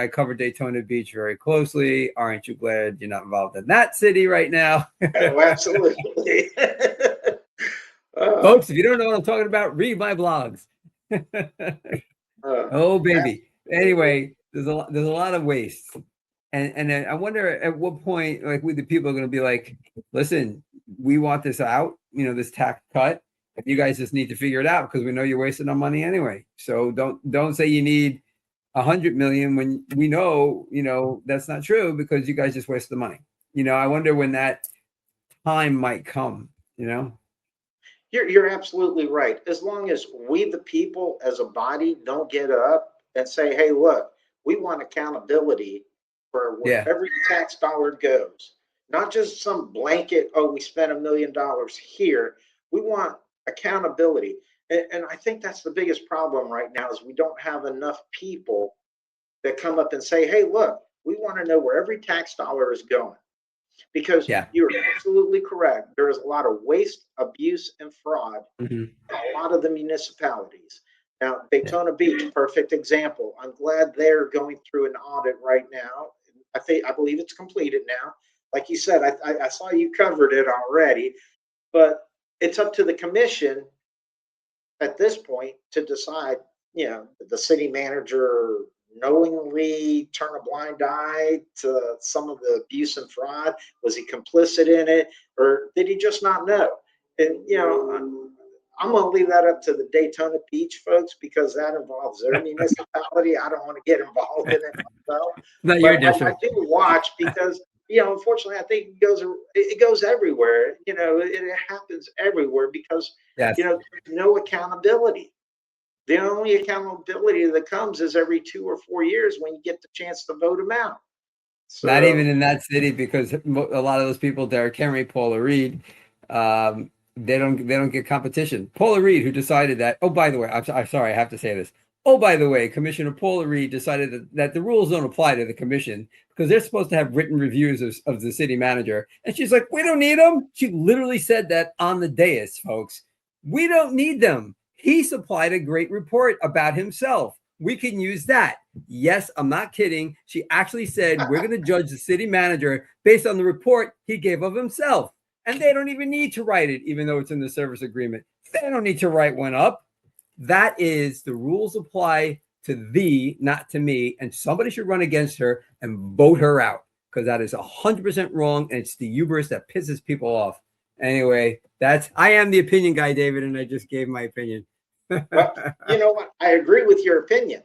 I cover Daytona Beach very closely. Aren't you glad you're not involved in that city right now? Oh, absolutely. Folks, if you don't know what I'm talking about, read my blogs. Oh, baby. Absolutely. Anyway, there's a lot of waste. And then I wonder at what point, like, the people are going to be like, listen, we want this out, this tax cut. You guys just need to figure it out because we know you're wasting our money anyway. So don't say you need 100 million when we know, that's not true because you guys just waste the money. I wonder when that time might come, You're absolutely right. As long as we, the people, as a body, don't get up and say, "Hey, look, we want accountability for where Yeah. every tax dollar goes, not just some blanket. Oh, we spent $1 million here. We want accountability." And I think that's the biggest problem right now is we don't have enough people that come up and say, "Hey, look, we want to know where every tax dollar is going." Because Yeah. you're absolutely correct. There is a lot of waste, abuse, and fraud Mm-hmm. in a lot of the municipalities. Now, Yeah. Daytona Beach, perfect example. I'm glad they're going through an audit right now. I believe it's completed now. Like you said, I saw you covered it already, but it's up to the commission at this point to decide, the city manager knowingly turn a blind eye to some of the abuse and fraud? Was he complicit in it, or did he just not know? And I'm going to leave that up to the Daytona Beach folks because that involves their municipality. I don't want to get involved in it myself, Not your but I district. do watch because unfortunately, I think it goes everywhere. It happens everywhere because Yes. there's no accountability. The only accountability that comes is every 2 or 4 years when you get the chance to vote them out. Not So even in that city because a lot of those people, Derek Henry, Paula Reed, they don't get competition. Paula Reed, who decided that. Oh, by the way, I'm sorry, I have to say this. Oh, by the way, Commissioner Paula Reed decided that the rules don't apply to the commission because they're supposed to have written reviews of the city manager. And she's like, we don't need them. She literally said that on the dais, folks. We don't need them. He supplied a great report about himself. We can use that. Yes, I'm not kidding. She actually said, we're going to judge the city manager based on the report he gave of himself. And they don't even need to write it, even though it's in the service agreement. They don't need to write one up. That is, the rules apply to thee, not to me. And somebody should run against her and vote her out because that is 100% wrong. And it's the hubris that pisses people off. Anyway, I am the opinion guy, David, and I just gave my opinion. well, you know what? I agree with your opinion.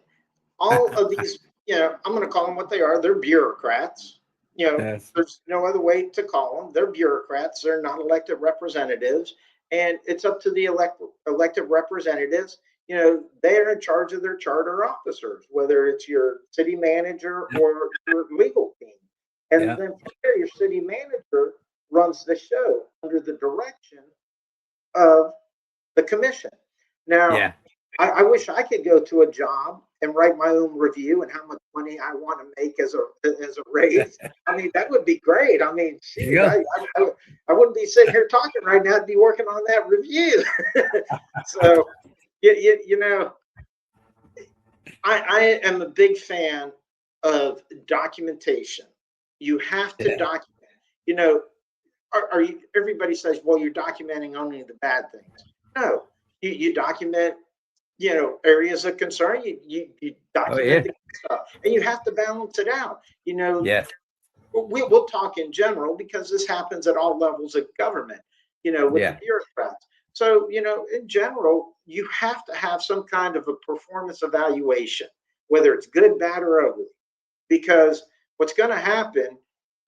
All of these, I'm going to call them what they are. They're bureaucrats. Yes. There's no other way to call them. They're bureaucrats. They're not elected representatives. And it's up to the elected representatives. They're in charge of their charter officers, whether it's your city manager or your legal team. And Yeah. then from there, your city manager runs the show under the direction of the commission. Now, Yeah. I wish I could go to a job and write my own review and how much money I want to make as a raise. I mean, that would be great. I mean, shoot, Yeah. I wouldn't be sitting here talking right now. I'd be working on that review. So, I am a big fan of documentation. You have to Yeah. document. You know, are you? Everybody says, "Well, you're documenting only the bad things." No, you document areas of concern. You Oh, document yeah. the good stuff, and you have to balance it out. Yes. We'll talk in general because this happens at all levels of government. With the Yeah. bureaucrats. So in general, you have to have some kind of a performance evaluation, whether it's good, bad, or ugly, because what's going to happen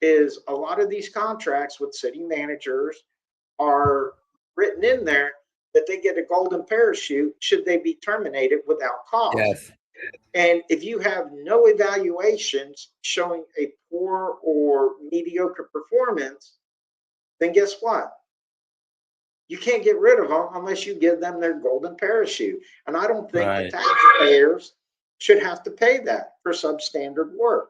is a lot of these contracts with city managers are written in there that they get a golden parachute should they be terminated without cause. Yes. And if you have no evaluations showing a poor or mediocre performance, then guess what? You can't get rid of them unless you give them their golden parachute. And I don't think the Right. taxpayers should have to pay that for substandard work.